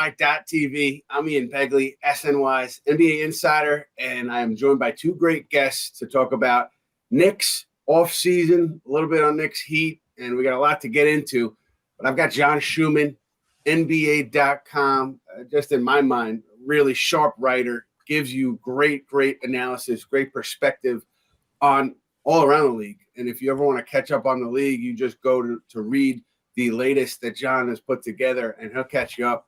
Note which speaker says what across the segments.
Speaker 1: SNY.TV. I'm Ian Begley, SNY's NBA insider, and I am joined by two great guests to talk about Knicks offseason, a little bit on Knicks Heat, and we got a lot to get into. But I've got John Schuhmann, NBA.com, just in my mind, really sharp writer, gives you great analysis, great perspective on all around the league. And if you ever want to catch up on the league, you just go to read the latest that John has put together, and he'll catch you up.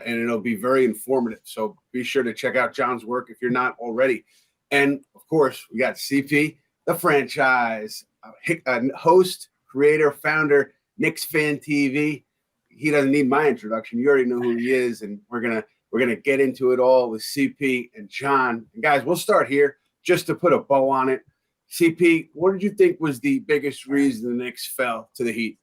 Speaker 1: And it'll be very informative. So be sure to check out John's work if you're not already. And, of course, we got CP The Fanchise, host, creator, founder, Knicks Fan TV. He doesn't need my introduction. You already know who he is, and we're gonna get into it all with CP and John. And, guys, we'll start here just to put a bow on it. CP, what did you think was the biggest reason the Knicks fell to the Heat?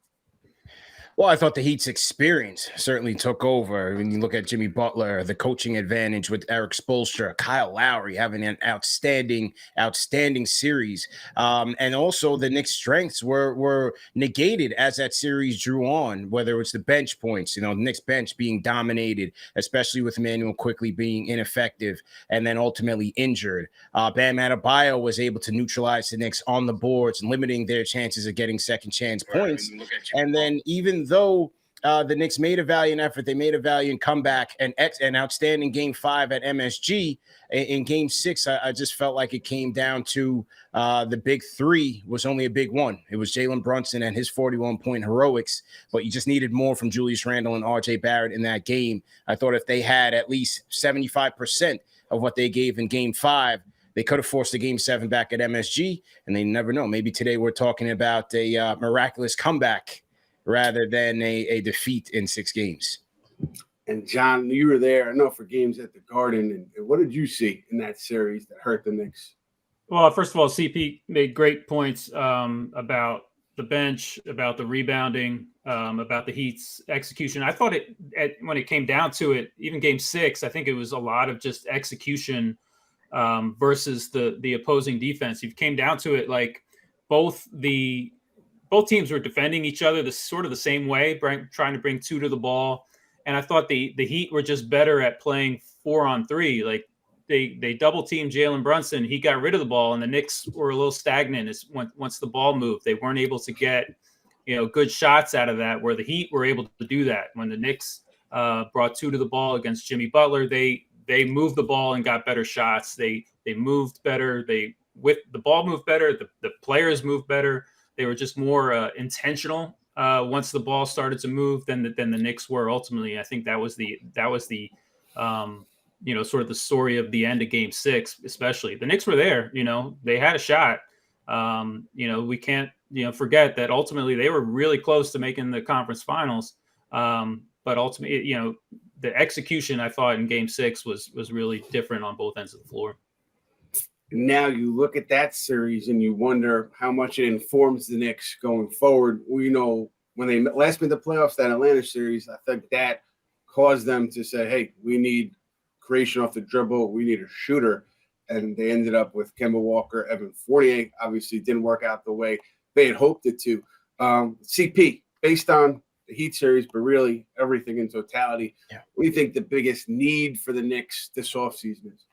Speaker 2: Well, I thought the Heat's experience certainly took over. When you look at Jimmy Butler, the coaching advantage with Eric Spoelstra, Kyle Lowry having an outstanding series. And also the Knicks' strengths were negated as that series drew on, whether it was the bench points, the Knicks bench being dominated, especially with Emmanuel Quickley being ineffective and then ultimately injured. Bam Adebayo was able to neutralize the Knicks on the boards, limiting their chances of getting second chance points. And then even though the Knicks made a valiant effort, they made a valiant comeback, an outstanding Game 5 at MSG. In Game 6, I just felt like it came down to the big three was only a big one. It was Jalen Brunson and his 41-point heroics, but you just needed more from Julius Randle and RJ Barrett in that game. I thought if they had at least 75% of what they gave in Game 5, they could have forced a Game 7 back at MSG, and they never know. Maybe today we're talking about a miraculous comeback rather than a defeat in 6 games.
Speaker 1: And John, you were there, I know, for games at the Garden. And what did you see in that series that hurt the Knicks?
Speaker 3: Well, first of all, CP made great points about the bench, about the rebounding, about the Heat's execution. I thought when it came down to it, even Game 6, I think it was a lot of just execution versus the opposing defense. It came down to it like both teams were defending each other the same way, trying to bring two to the ball. And I thought the Heat were just better at playing 4-on-3. Like they double teamed Jalen Brunson. He got rid of the ball, and the Knicks were a little stagnant once the ball moved. They weren't able to get, good shots out of that, where the Heat were able to do that. When the Knicks brought two to the ball against Jimmy Butler, they moved the ball and got better shots. They moved better. The ball moved better. The players moved better. They were just more intentional once the ball started to move than the Knicks were. Ultimately, I think that was the sort of the story of the end of Game 6. Especially the Knicks were there. They had a shot. We can't forget that ultimately they were really close to making the conference finals. But ultimately, the execution I thought in Game 6 was really different on both ends of the floor.
Speaker 1: Now you look at that series and you wonder how much it informs the Knicks going forward. We know when they last made the playoffs, that Atlanta series, I think that caused them to say, hey, we need creation off the dribble. We need a shooter. And they ended up with Kemba Walker, Evan Fournier. Obviously didn't work out the way they had hoped it to. CP, based on the Heat series, but really everything in totality, what do you think the biggest need for the Knicks this offseason is?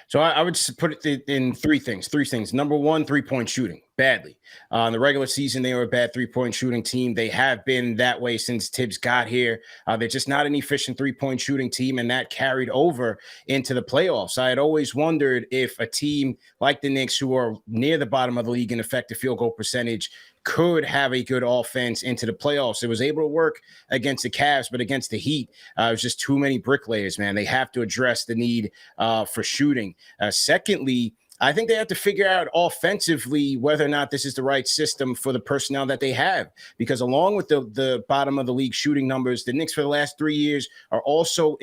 Speaker 2: So I would put it in three things. Number one, 3-point shooting, badly. In the regular season, they were a bad 3-point shooting team. They have been that way since Tibbs got here. They're just not an efficient 3-point shooting team, and that carried over into the playoffs. I had always wondered if a team like the Knicks, who are near the bottom of the league in effective field goal percentage, could have a good offense into the playoffs. It was able to work against the Cavs, but against the Heat, it was just too many bricklayers, man. They have to address the need for shooting. Secondly, I think they have to figure out offensively whether or not this is the right system for the personnel that they have, because along with the bottom of the league shooting numbers, the Knicks for the last 3 years are also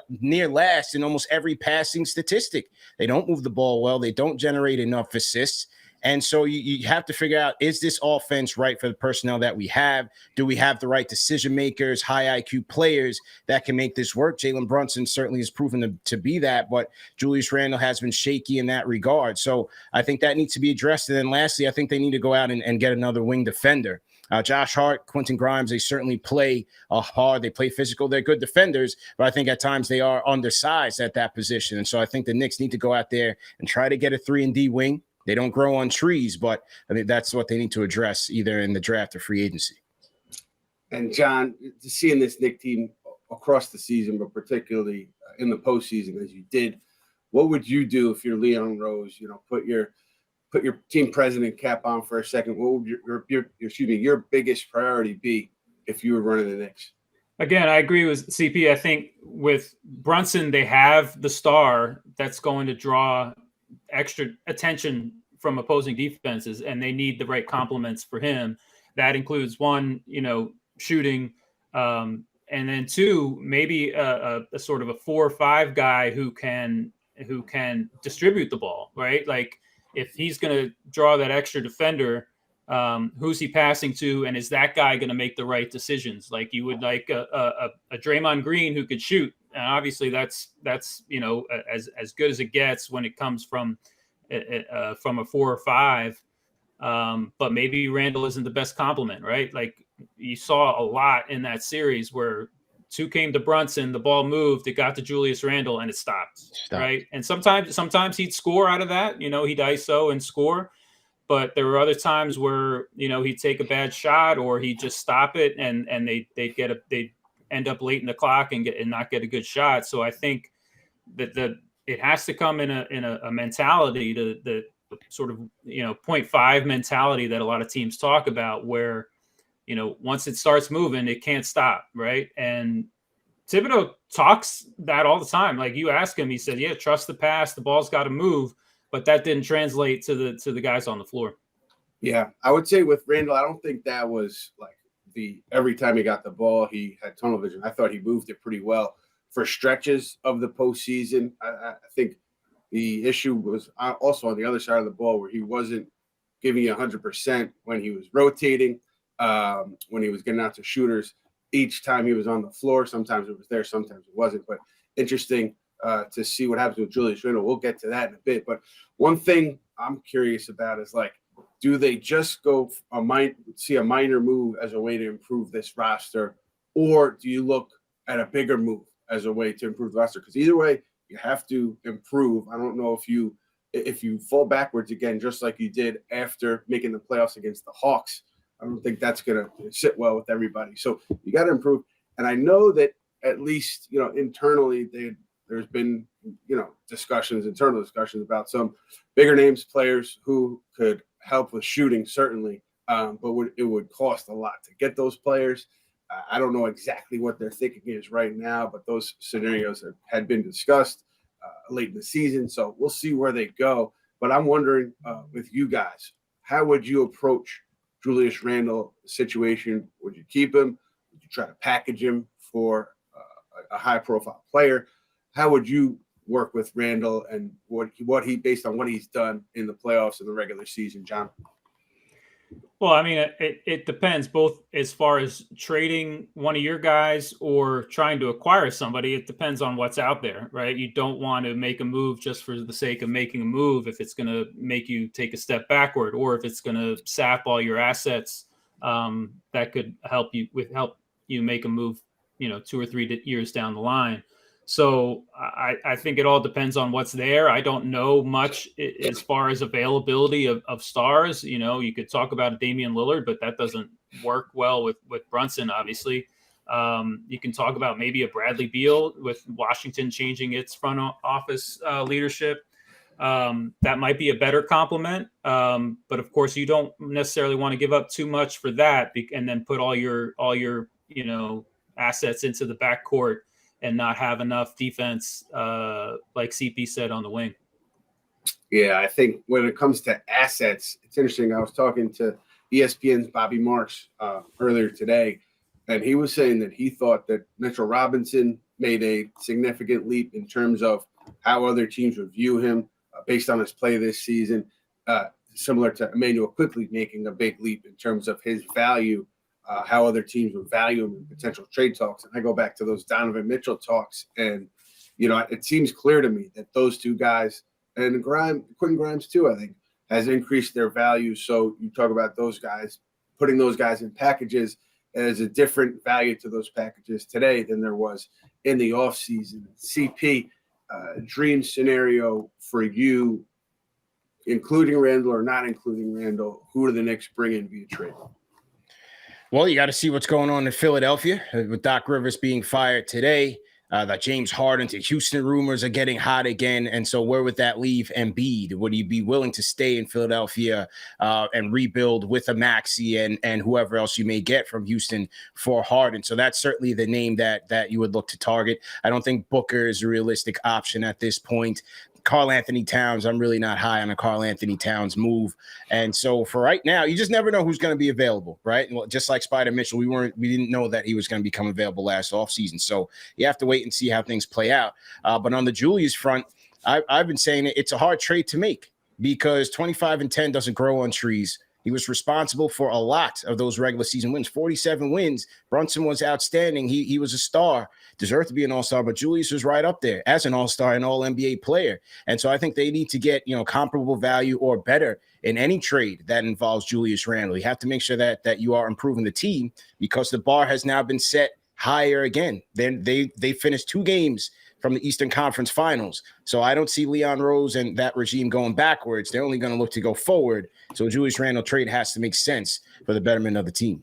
Speaker 2: near last in almost every passing statistic. They don't move the ball well. They don't generate enough assists. And so you have to figure out, is this offense right for the personnel that we have? Do we have the right decision makers, high IQ players that can make this work? Jalen Brunson certainly has proven to be that, but Julius Randle has been shaky in that regard. So I think that needs to be addressed. And then lastly, I think they need to go out and get another wing defender. Josh Hart, Quentin Grimes, they certainly play hard. They play physical. They're good defenders, but I think at times they are undersized at that position. And so I think the Knicks need to go out there and try to get a 3-and-D wing. They don't grow on trees, but I think that's what they need to address either in the draft or free agency.
Speaker 1: And John, seeing this Knicks team across the season, but particularly in the postseason, as you did, what would you do if you're Leon Rose? Put your team president cap on for a second. What would your biggest priority be if you were running the Knicks?
Speaker 3: Again, I agree with CP. I think with Brunson, they have the star that's going to draw extra attention from opposing defenses, and they need the right complements for him. That includes one, shooting, and then two, maybe a sort of a 4 or 5 guy who can distribute the ball, right? Like if he's going to draw that extra defender, who's he passing to, and is that guy going to make the right decisions? Like you would like a Draymond Green who could shoot, and obviously that's as good as it gets when it comes from a 4 or 5. But maybe Randle isn't the best complement, right? Like you saw a lot in that series where 2 came to Brunson, the ball moved, it got to Julius Randle, and it stopped. Right? And sometimes he'd score out of that. He'd ISO and score. But there were other times where, he'd take a bad shot or he'd just stop it and they'd end up late in the clock and not get a good shot. So I think that it has to come in a mentality to the sort of 0.5 mentality that a lot of teams talk about, where once it starts moving, it can't stop, right? And Thibodeau talks that all the time. Like you ask him, he said, "Yeah, trust the pass. The ball's got to move," but that didn't translate to the guys on the floor.
Speaker 1: Yeah, I would say with Randle, I don't think that was like every time he got the ball, he had tunnel vision. I thought he moved it pretty well for stretches of the postseason. I think the issue was also on the other side of the ball where he wasn't giving you 100% when he was rotating, when he was getting out to shooters. Each time he was on the floor, sometimes it was there, sometimes it wasn't. But interesting to see what happens with Julius Randle. We'll get to that in a bit. But one thing I'm curious about is, like, do they just go see a minor move as a way to improve this roster, or do you look at a bigger move as a way to improve the roster? Because either way, you have to improve. I don't know if you fall backwards again, just like you did after making the playoffs against the Hawks. I don't think that's going to sit well with everybody. So you got to improve. And I know that at least, internally there's been, internal discussions about some bigger names players who could help with shooting, certainly. But it would cost a lot to get those players. I don't know exactly what their thinking is right now, but those scenarios had been discussed late in the season. So we'll see where they go. But I'm wondering with you guys, how would you approach Julius Randle situation? Would you keep him? Would you try to package him for a high-profile player? How would you work with Randle and what he based on what he's done in the playoffs and the regular season, John?
Speaker 3: Well, I mean, it depends both as far as trading one of your guys or trying to acquire somebody. It depends on what's out there, right? You don't want to make a move just for the sake of making a move if it's going to make you take a step backward, or if it's going to sap all your assets that could help you make a move, 2 or 3 years down the line. So I think it all depends on what's there. I don't know much as far as availability of stars. You could talk about a Damian Lillard, but that doesn't work well with Brunson, obviously. You can talk about maybe a Bradley Beal with Washington changing its front office leadership. That might be a better complement. But of course, you don't necessarily want to give up too much for that and then put all your assets into the backcourt and not have enough defense, like CP said, on the wing.
Speaker 1: Yeah, I think when it comes to assets, it's interesting. I was talking to ESPN's Bobby Marks earlier today, and he was saying that he thought that Mitchell Robinson made a significant leap in terms of how other teams would view him based on his play this season, similar to Emmanuel Quickley making a big leap in terms of his value, how other teams would value him in potential trade talks. And I go back to those Donovan Mitchell talks, and it seems clear to me that those two guys, and Quentin Grimes too, I think, has increased their value. So you talk about those guys putting those guys in packages. There's a different value to those packages today than there was in the offseason. CP, dream scenario for you, including Randle or not including Randle, who do the Knicks bring in via trade?
Speaker 2: Well, you got to see what's going on in Philadelphia with Doc Rivers being fired today. That James Harden to Houston rumors are getting hot again. And so where would that leave Embiid? Would he be willing to stay in Philadelphia and rebuild with a Maxey and whoever else you may get from Houston for Harden? So that's certainly the name that you would look to target. I don't think Booker is a realistic option at this point. Karl Anthony Towns, I'm really not high on a Karl Anthony Towns move. And so for right now, you just never know who's going to be available, right? Well, just like Spider Mitchell, we didn't know that he was going to become available last offseason. So you have to wait and see how things play out. But on the Julius front, I've been saying it's a hard trade to make because 25-10 doesn't grow on trees. He was responsible for a lot of those regular season wins, 47 wins. Brunson was outstanding. He was a star, deserved to be an all-star, but Julius was right up there as an all-star and all-NBA player. And so I think they need to get, comparable value or better in any trade that involves Julius Randle. You have to make sure that you are improving the team because the bar has now been set higher again. Then they finished 2 games from the Eastern Conference Finals. So I don't see Leon Rose and that regime going backwards. They're only going to look to go forward. So a Julius Randle trade has to make sense for the betterment of the team.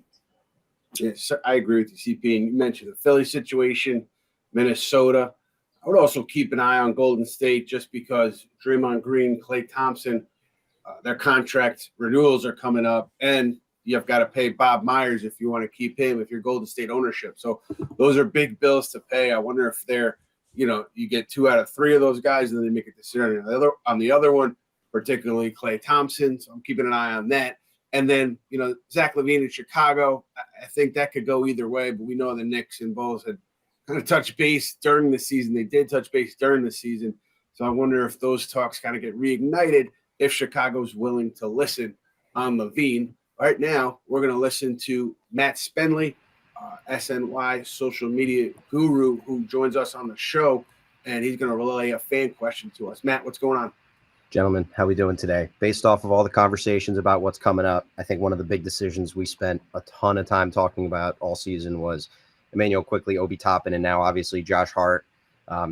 Speaker 1: Yes, I agree with you, CP. And you mentioned the Philly situation, Minnesota. I would also keep an eye on Golden State just because Draymond Green, Klay Thompson, their contract renewals are coming up. And you've got to pay Bob Myers if you want to keep him, if you're Golden State ownership. So those are big bills to pay. I wonder if they're you get 2 out of 3 of those guys, and then they make a decision on the other one, particularly Klay Thompson. So I'm keeping an eye on that. And then, Zach LaVine in Chicago, I think that could go either way, but we know the Knicks and Bulls had kind of touched base during the season. They did touch base during the season. So I wonder if those talks kind of get reignited if Chicago's willing to listen on LaVine. Right now, we're going to listen to Matt Spenley, SNY social media guru, who joins us on the show, and he's going to relay a fan question to us. Matt, what's going on?
Speaker 4: Gentlemen, how we doing today? Based off of all the conversations about what's coming up, I think one of the big decisions we spent a ton of time talking about all season was Emmanuel Quickley, Obi Toppin, and now obviously Josh Hart.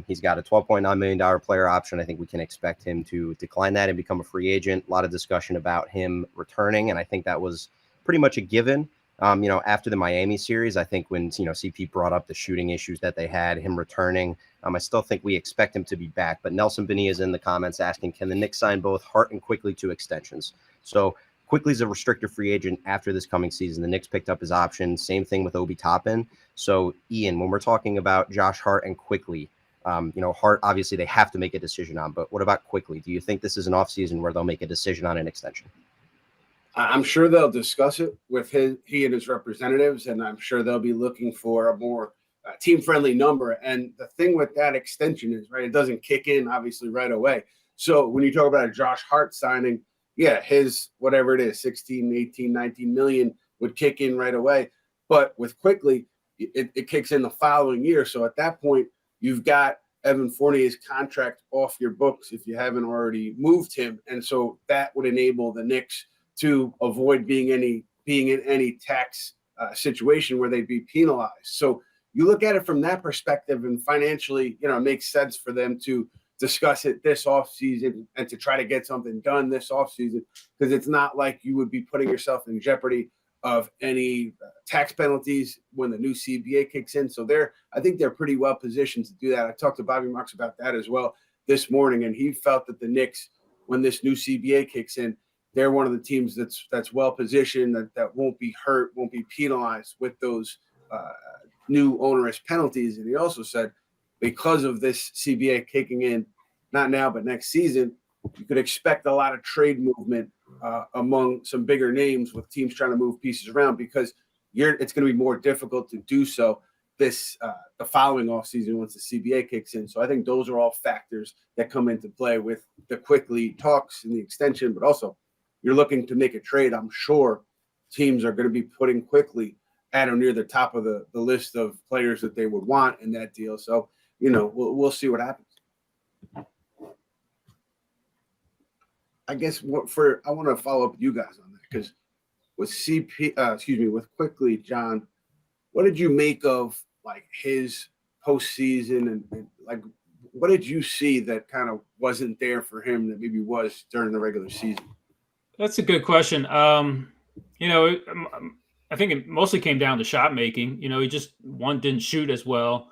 Speaker 4: He's got a $12.9 million player option. I think we can expect him to decline that and become a free agent. A lot of discussion about him returning, and I think that was pretty much a given. After the Miami series, I think when, CP brought up the shooting issues that they had, him returning, I still think we expect him to be back. But Nelson Bonilla is in the comments asking, can the Knicks sign both Hart and Quickley to extensions? So Quickley's a restricted free agent after this coming season. The Knicks picked up his option. Same thing with Obi Toppin. So, Ian, when we're talking about Josh Hart and Quickley, Hart, obviously they have to make a decision on. But what about Quickley? Do you think this is an offseason where they'll make a decision on an extension?
Speaker 1: I'm sure they'll discuss it with he and his representatives, and I'm sure they'll be looking for a more team-friendly number. And the thing with that extension is, right, it doesn't kick in, obviously, right away. So when you talk about a Josh Hart signing, yeah, his whatever it is, 16, 18, 19 million would kick in right away. But with Quickley, it kicks in the following year. So at that point, you've got Evan Fournier's contract off your books if you haven't already moved him. And so that would enable the Knicks to avoid being in any tax situation where they'd be penalized. So you look at it from that perspective, and financially, it makes sense for them to discuss it this offseason and to try to get something done this offseason, because it's not like you would be putting yourself in jeopardy of any tax penalties when the new CBA kicks in. So I think they're pretty well positioned to do that. I talked to Bobby Marks about that as well this morning, and he felt that the Knicks, when this new CBA kicks in, they're one of the teams that's well positioned, that won't be hurt, won't be penalized with those new onerous penalties. And he also said, because of this CBA kicking in, not now but next season, you could expect a lot of trade movement among some bigger names with teams trying to move pieces around, because it's going to be more difficult to do so the following offseason once the CBA kicks in. So I think those are all factors that come into play with the Quickley talks and the extension, but also you're looking to make a trade. I'm sure teams are going to be putting Quickley at or near the top of the list of players that they would want in that deal. So, we'll see what happens. I guess I want to follow up with you guys on that, because with with Quickley, John, what did you make of like his postseason and like what did you see that kind of wasn't there for him that maybe was during the regular season?
Speaker 3: That's a good question. I think it mostly came down to shot making. He just didn't shoot as well.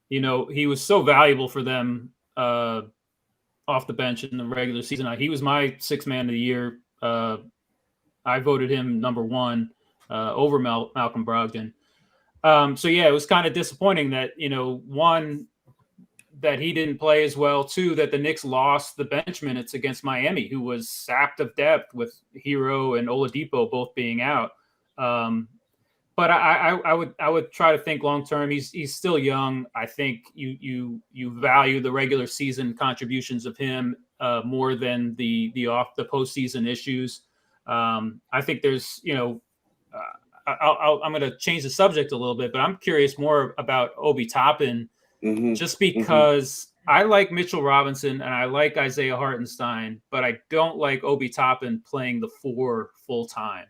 Speaker 3: He was so valuable for them off the bench in the regular season. He was my sixth man of the year. I voted him number one over Malcolm Brogdon. It was kind of disappointing that, one, that he didn't play as well. Two, that the Knicks lost the bench minutes against Miami, who was sapped of depth with Hero and Oladipo both being out. But I would try to think long term. He's still young. I think you value the regular season contributions of him more than the postseason issues. I think there's I'm going to change the subject a little bit, but I'm curious more about Obi Toppin, just because I like Mitchell Robinson and I like Isaiah Hartenstein, but I don't like Obi Toppin playing the four full time.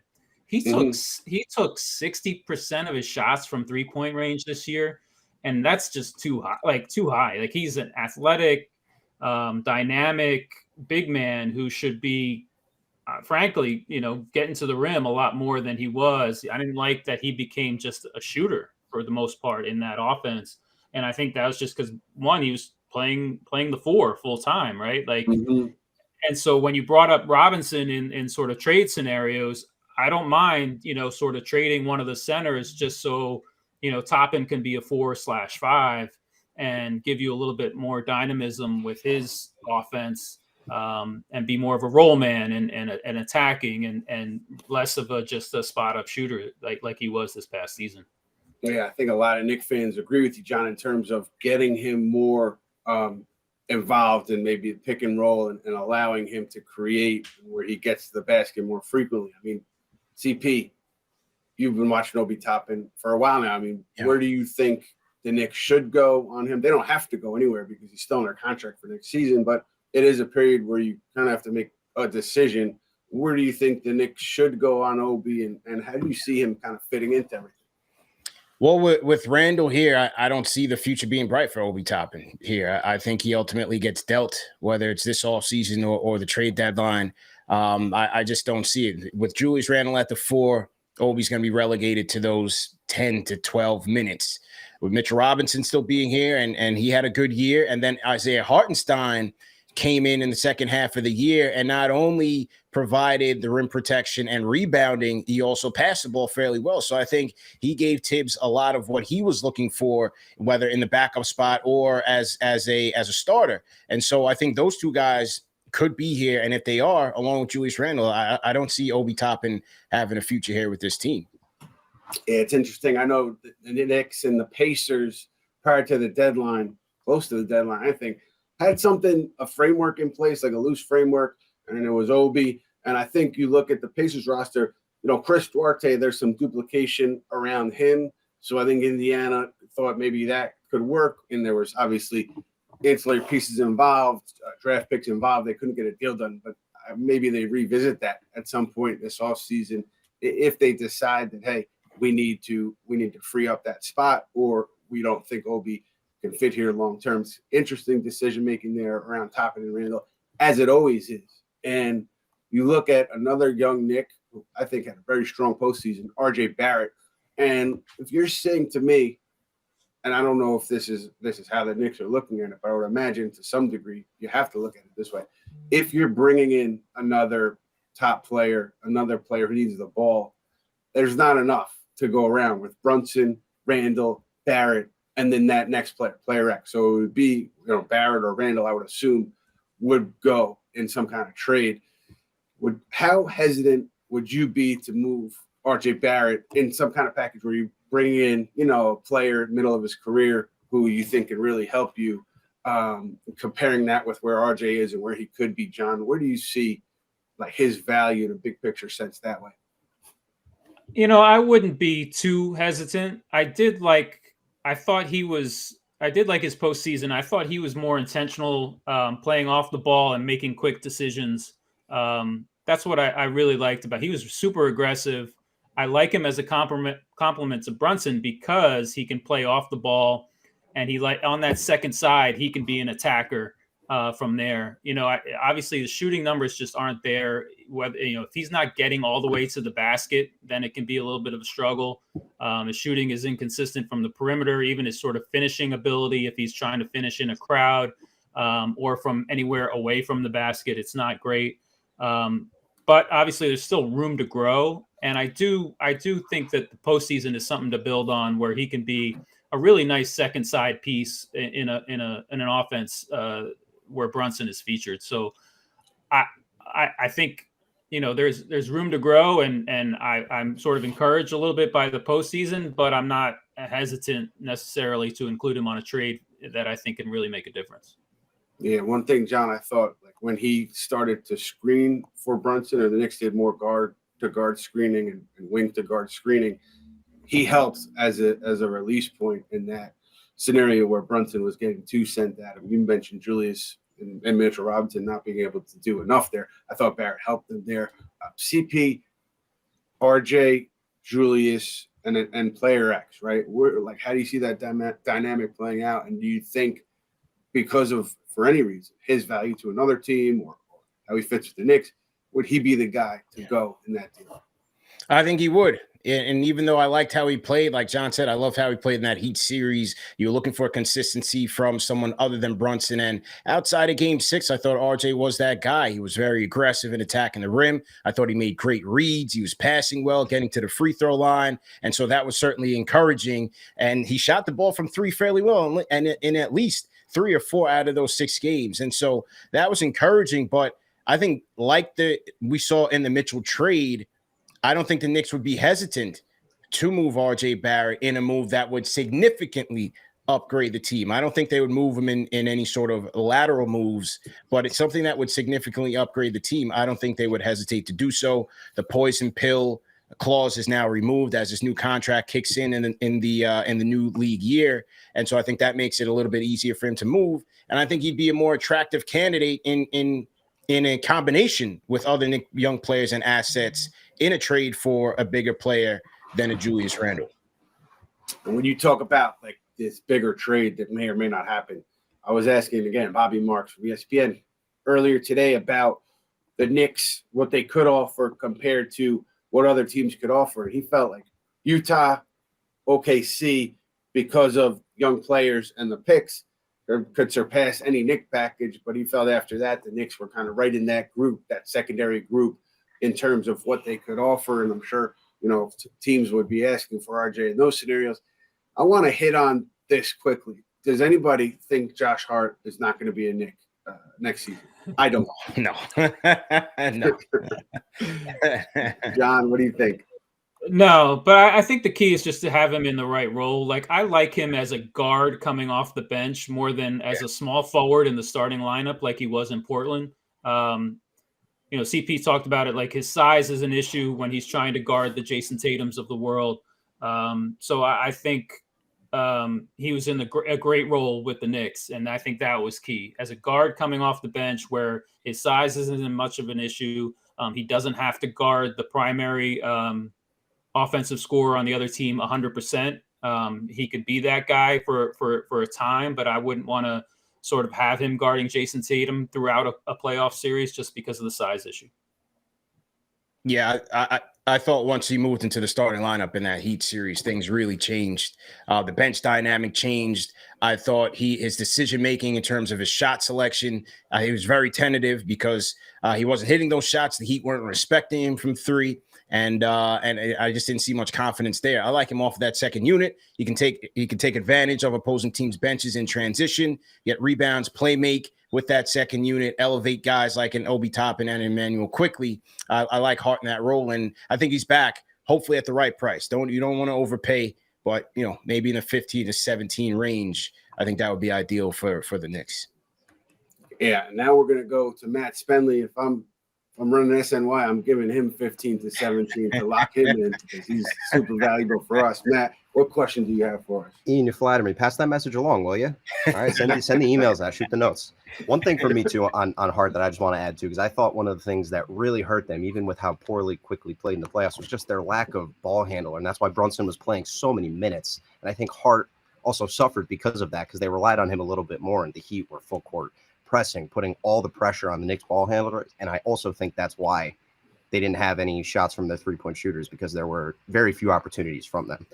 Speaker 3: He took 60% of his shots from 3-point range this year, and that's just too high. Like he's an athletic, dynamic big man who should be, frankly, getting to the rim a lot more than he was. I didn't like that he became just a shooter for the most part in that offense, and I think that was just because one, he was playing the four full time, right? And so when you brought up Robinson in sort of trade scenarios, I don't mind, sort of trading one of the centers just so, Toppin can be a 4/5 and give you a little bit more dynamism with his offense, and be more of a roll man and attacking and less of just a spot up shooter like he was this past season.
Speaker 1: Yeah, I think a lot of Knicks fans agree with you, John, in terms of getting him more involved in maybe pick and roll and allowing him to create where he gets to the basket more frequently. I mean, CP, you've been watching Obi Toppin for a while now. I mean, Where do you think the Knicks should go on him? They don't have to go anywhere because he's still under contract for next season, but it is a period where you kind of have to make a decision. Where do you think the Knicks should go on Obi, and how do you see him kind of fitting into everything?
Speaker 2: Well, with Randle here, I don't see the future being bright for Obi Toppin here. I think he ultimately gets dealt, whether it's this offseason or the trade deadline. I just don't see it. With Julius Randle at the 4, Obi's going to be relegated to those 10 to 12 minutes. With Mitchell Robinson still being here, and he had a good year, and then Isaiah Hartenstein came in the second half of the year and not only provided the rim protection and rebounding, he also passed the ball fairly well. So I think he gave Tibbs a lot of what he was looking for, whether in the backup spot or as a starter. And so I think those two guys could be here. And if they are, along with Julius Randle, I don't see Obi Toppin having a future here with this team.
Speaker 1: Yeah, it's interesting. I know the Knicks and the Pacers prior to the deadline, close to the deadline, I think, had a framework in place, like a loose framework, and it was Obi. And I think you look at the Pacers roster, Chris Duarte, there's some duplication around him. So I think Indiana thought maybe that could work. And there was obviously ancillary pieces involved, draft picks involved. They couldn't get a deal done, but maybe they revisit that at some point this offseason if they decide that, hey, we need to free up that spot, or we don't think Obi can fit here long term. Interesting decision making there around Toppin and Randle, as it always is. And you look at another young Knick who I think had a very strong postseason, RJ Barrett. And if you're saying to me, and I don't know if this is how the Knicks are looking at it, but I would imagine to some degree you have to look at it this way. If you're bringing in another top player, another player who needs the ball, there's not enough to go around with Brunson, Randle, Barrett, and then that next player X. So it would be, Barrett or Randle, I would assume, would go in some kind of trade. How hesitant would you be to move RJ Barrett in some kind of package where you bring in, a player middle of his career who you think can really help you, comparing that with where RJ is and where he could be, John? Where do you see like his value in a big picture sense that way?
Speaker 3: I wouldn't be too hesitant. I did like his postseason. I thought he was more intentional, playing off the ball and making quick decisions. that's what I really liked about. He was super aggressive. I like him as a compliment to Brunson because he can play off the ball, and he like on that second side he can be an attacker from there. Obviously the shooting numbers just aren't there. Whether if he's not getting all the way to the basket, then it can be a little bit of a struggle. His shooting is inconsistent from the perimeter, even his sort of finishing ability. If he's trying to finish in a crowd or from anywhere away from the basket, it's not great. But obviously there's still room to grow. And I do think that the postseason is something to build on, where he can be a really nice second side piece in an offense where Brunson is featured. So I think there's room to grow, and I'm sort of encouraged a little bit by the postseason, but I'm not hesitant necessarily to include him on a trade that I think can really make a difference.
Speaker 1: Yeah, one thing, John, I thought like when he started to screen for Brunson, or the Knicks did more guard to guard screening and wing to guard screening, he helped as a release point in that scenario where Brunson was getting too sent at him. You mentioned Julius and Mitchell Robinson not being able to do enough there. I thought Barrett helped them there. CP, RJ, Julius, and player X, right? How do you see that dynamic playing out? And do you think because of, for any reason, his value to another team or how he fits with the Knicks, would he be the guy to go in that deal?
Speaker 2: I think he would. And even though I liked how he played, like John said, I loved how he played in that Heat series. You're looking for consistency from someone other than Brunson. And outside of Game 6, I thought RJ was that guy. He was very aggressive in attacking the rim. I thought he made great reads. He was passing well, getting to the free throw line. And so that was certainly encouraging. And he shot the ball from three fairly well, and in at least 3 or 4 out of those 6 games. And so that was encouraging. But I think like we saw in the Mitchell trade, I don't think the Knicks would be hesitant to move RJ Barrett in a move that would significantly upgrade the team. I don't think they would move him in any sort of lateral moves, but it's something that would significantly upgrade the team. I don't think they would hesitate to do so. The poison pill clause is now removed as his new contract kicks in the new league year. And so I think that makes it a little bit easier for him to move. And I think he'd be a more attractive candidate in a combination with other young players and assets in a trade for a bigger player than a Julius Randle.
Speaker 1: And when you talk about like this bigger trade that may or may not happen, I was asking again, Bobby Marks from ESPN earlier today about the Knicks, what they could offer compared to what other teams could offer. And he felt like Utah, OKC, because of young players and the picks, could surpass any Knicks package. But he felt after that, the Knicks were kind of right in that group, that secondary group, in terms of what they could offer. And I'm sure, teams would be asking for RJ in those scenarios. I want to hit on this quickly. Does anybody think Josh Hart is not going to be a Knick next season? I don't.
Speaker 2: No. No.
Speaker 1: John, what do you think?
Speaker 3: No, but I think the key is just to have him in the right role. Like, I like him as a guard coming off the bench more than as a small forward in the starting lineup like he was in Portland. CP talked about it, like his size is an issue when he's trying to guard the Jason Tatums of the world. So I think he was in a great role with the Knicks, and I think that was key. As a guard coming off the bench where his size isn't much of an issue, he doesn't have to guard the primary offensive scorer on the other team 100%. He could be that guy for a time, but I wouldn't want to sort of have him guarding Jason Tatum throughout a playoff series just because of the size issue.
Speaker 2: Yeah, I thought once he moved into the starting lineup in that Heat series, things really changed. The bench dynamic changed. I thought his decision-making in terms of his shot selection, he was very tentative because he wasn't hitting those shots. The Heat weren't respecting him from 3. And I just didn't see much confidence there. I like him off of that second unit. He can take advantage of opposing teams' benches in transition, get rebounds, play make with that second unit, elevate guys like an Obi Toppin and Emmanuel Quickley. I like Hart in that role, and I think he's back, hopefully at the right price. You don't want to overpay, but maybe in a 15 to 17 range. I think that would be ideal for the Knicks.
Speaker 1: Yeah, now we're gonna go to Matt Spenley. If I'm running SNY, I'm giving him 15 to 17 to lock him in because he's super valuable for us. Matt, What question do you have for us?
Speaker 4: Ian, you flatter me. Pass that message along, will you? All right, send the emails out, shoot the notes. One thing for me too on Hart that I just want to add to, because I thought one of the things that really hurt them, even with how poorly Quickley played in the playoffs, was just their lack of ball handler, and that's why Brunson was playing so many minutes. And I think Hart also suffered because of that, because they relied on him a little bit more, and the Heat were full court pressing, putting all the pressure on the Knicks ball handler. And I also think that's why they didn't have any shots from their three-point shooters, because there were very few opportunities from them.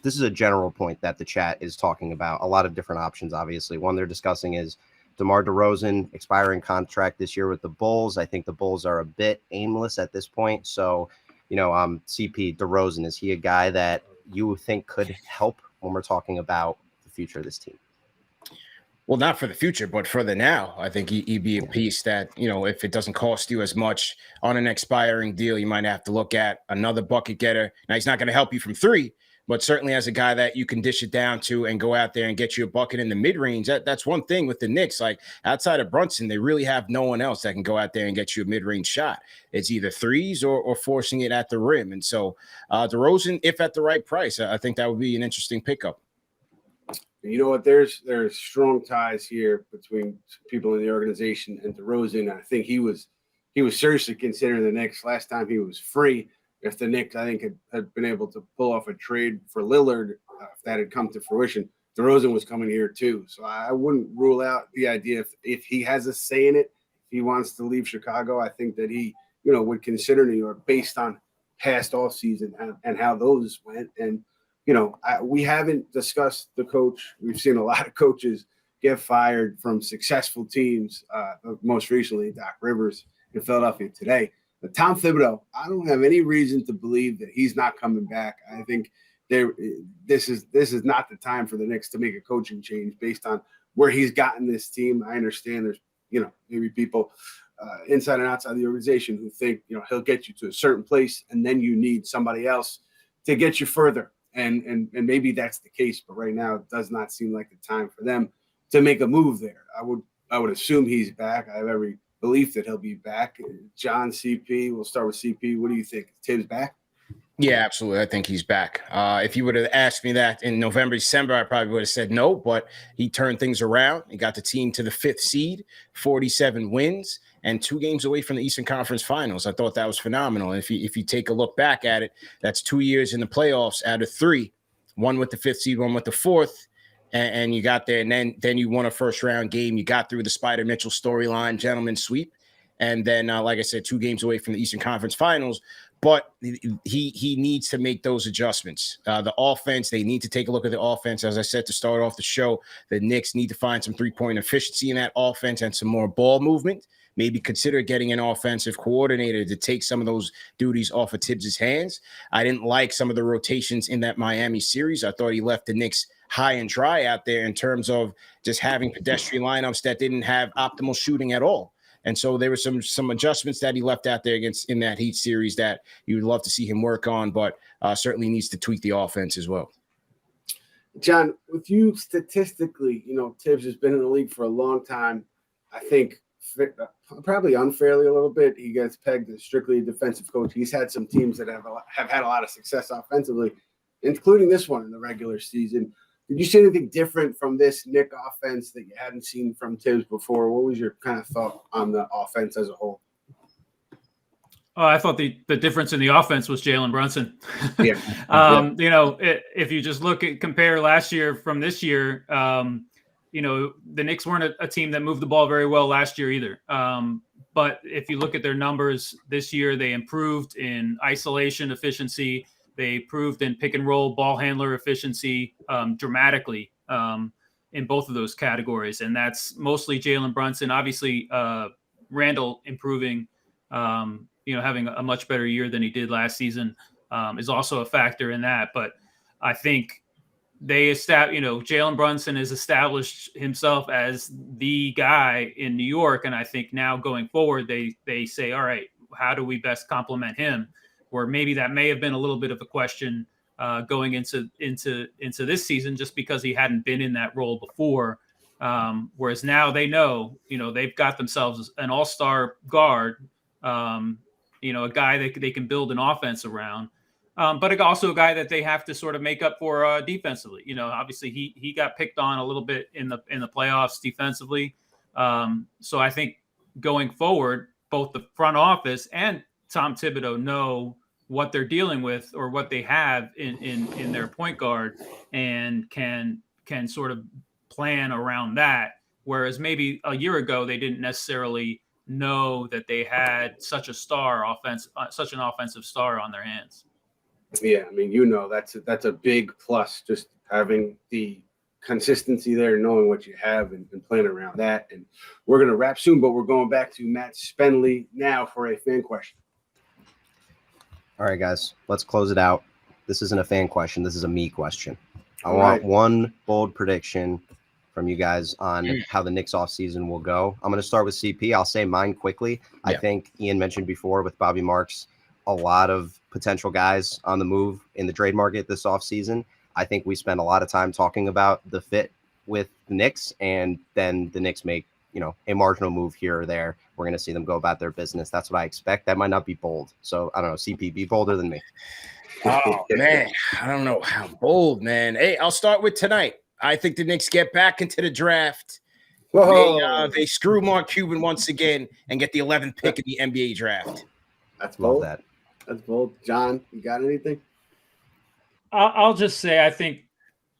Speaker 4: This is a general point that the chat is talking about. A lot of different options, obviously. One they're discussing is DeMar DeRozan expiring contract this year with the Bulls. I think the Bulls are a bit aimless at this point. So, CP DeRozan, is he a guy that you think could help when we're talking about the future of this team?
Speaker 2: Well, not for the future, but for the now. I think he'd be a piece that, if it doesn't cost you as much on an expiring deal, you might have to look at another bucket getter. Now, he's not going to help you from three, but certainly as a guy that you can dish it down to and go out there and get you a bucket in the mid-range. That's one thing with the Knicks. Like, outside of Brunson, they really have no one else that can go out there and get you a mid-range shot. It's either threes or forcing it at the rim. And so DeRozan, if at the right price, I think that would be an interesting pickup.
Speaker 1: You know what? There's strong ties here between people in the organization and DeRozan. I think he was seriously considering the Knicks last time he was free. If the Knicks, I think, had been able to pull off a trade for Lillard, if that had come to fruition, DeRozan was coming here too. So I wouldn't rule out the idea if he has a say in it, if he wants to leave Chicago, I think that he, would consider New York based on past off season and how those went. And we haven't discussed the coach. We've seen a lot of coaches get fired from successful teams. Most recently, Doc Rivers in Philadelphia today. But Tom Thibodeau, I don't have any reason to believe that he's not coming back. I think this is not the time for the Knicks to make a coaching change based on where he's gotten this team. I understand there's maybe people inside and outside the organization who think he'll get you to a certain place and then you need somebody else to get you further. And maybe that's the case, but right now it does not seem like the time for them to make a move there. I would assume he's back. I have every belief that he'll be back. John, CP, we'll start with CP. What do you think? Tibbs back?
Speaker 2: Yeah, absolutely. I think he's back. If you would have asked me that in November, December, I probably would have said no, but he turned things around. He got the team to the 5th seed, 47 wins, and 2 games away from the Eastern Conference Finals. I thought that was phenomenal. If you take a look back at it, that's 2 years in the playoffs out of 3, 1 with the 5th seed, 1 with the 4th, and you got there, and then you won a first-round game. You got through the Spider Mitchell storyline, gentleman sweep, and then, like I said, 2 games away from the Eastern Conference Finals. But he needs to make those adjustments. The offense, they need to take a look at the offense. As I said to start off the show, the Knicks need to find some three-point efficiency in that offense and some more ball movement. Maybe consider getting an offensive coordinator to take some of those duties off of Tibbs' hands. I didn't like some of the rotations in that Miami series. I thought he left the Knicks high and dry out there in terms of just having pedestrian lineups that didn't have optimal shooting at all. And so there were some adjustments that he left out there in that Heat series that you would love to see him work on, but certainly needs to tweak the offense as well.
Speaker 1: John, with you statistically, Tibbs has been in the league for a long time. I think probably unfairly a little bit, he gets pegged as strictly a defensive coach. He's had some teams that have had a lot of success offensively, including this one in the regular season. Did you see anything different from this Knick offense that you hadn't seen from Tibbs before? What was your kind of thought on the offense as a whole?
Speaker 3: I thought the difference in the offense was Jalen Brunson.
Speaker 1: Yeah.
Speaker 3: If you just compare last year from this year, the Knicks weren't a team that moved the ball very well last year either. But if you look at their numbers this year, they improved in isolation efficiency. They improved in pick and roll ball handler efficiency dramatically in both of those categories. And that's mostly Jalen Brunson. Obviously, Randle improving, having a much better year than he did last season is also a factor in that. But I think Jalen Brunson has established himself as the guy in New York. And I think now going forward, they say, all right, how do we best complement him? Or maybe that may have been a little bit of a question going into this season, just because he hadn't been in that role before. Whereas now they know, they've got themselves an all-star guard, a guy that they can build an offense around. but also a guy that they have to sort of make up for defensively. Obviously he got picked on a little bit in the playoffs defensively. So I think going forward, both the front office and Tom Thibodeau know what they're dealing with or what they have in their point guard, and can sort of plan around that. Whereas maybe a year ago, they didn't necessarily know that they had such an offensive star on their hands.
Speaker 1: Yeah, I mean, that's a big plus, just having the consistency there, knowing what you have and playing around that. And we're going to wrap soon, but we're going back to Matt Spenley now for a fan question.
Speaker 4: All right, guys, let's close it out. This isn't a fan question. This is a me question. I want one bold prediction from you guys on how the Knicks offseason will go. I'm going to start with CP. I'll say mine quickly. Yeah. I think Ian mentioned before with Bobby Marks, a lot of potential guys on the move in the trade market this offseason. I think we spent a lot of time talking about the fit with the Knicks, and then the Knicks make, a marginal move here or there. We're going to see them go about their business. That's what I expect. That might not be bold. So I don't know, CP, be bolder than me.
Speaker 2: Oh, man. I don't know how bold, man. Hey, I'll start with tonight. I think the Knicks get back into the draft. They screw Mark Cuban once again and get the 11th pick in the NBA draft.
Speaker 1: That's bold.
Speaker 4: Love that.
Speaker 1: That's bold. John, you got anything?
Speaker 3: I'll just say I think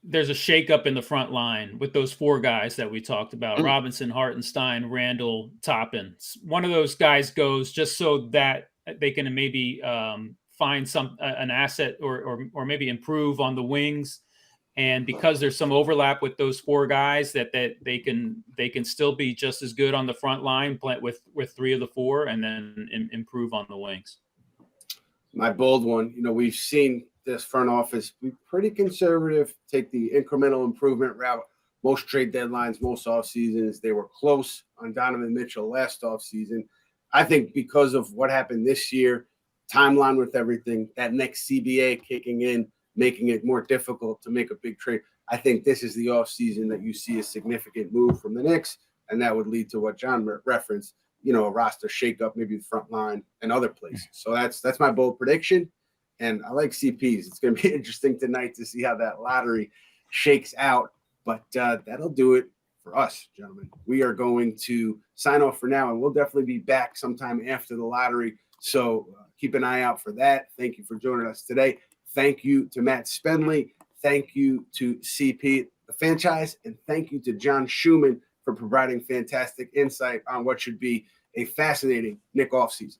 Speaker 3: there's a shakeup in the front line with those four guys that we talked about: Robinson, Hartenstein, Randle, Toppin. One of those guys goes just so that they can maybe find an asset or maybe improve on the wings. And because there's some overlap with those four guys, that they can still be just as good on the front line, play with three of the four, and then improve on the wings.
Speaker 1: My bold one, we've seen this front office be pretty conservative, take the incremental improvement route. Most trade deadlines, most off seasons, they were close on Donovan Mitchell last off season. I think because of what happened this year, timeline with everything, that next CBA kicking in, making it more difficult to make a big trade. I think this is the offseason that you see a significant move from the Knicks, and that would lead to what John referenced, a roster shakeup, maybe the front line and other places. So that's my bold prediction, and I like CP's. It's going to be interesting tonight to see how that lottery shakes out, but that'll do it for us, gentlemen. We are going to sign off for now, and we'll definitely be back sometime after the lottery, so keep an eye out for that. Thank you for joining us today. Thank you to Matt Spenley. Thank you to CP The Fanchise. And thank you to John Schuhmann for providing fantastic insight on what should be a fascinating Knick offseason.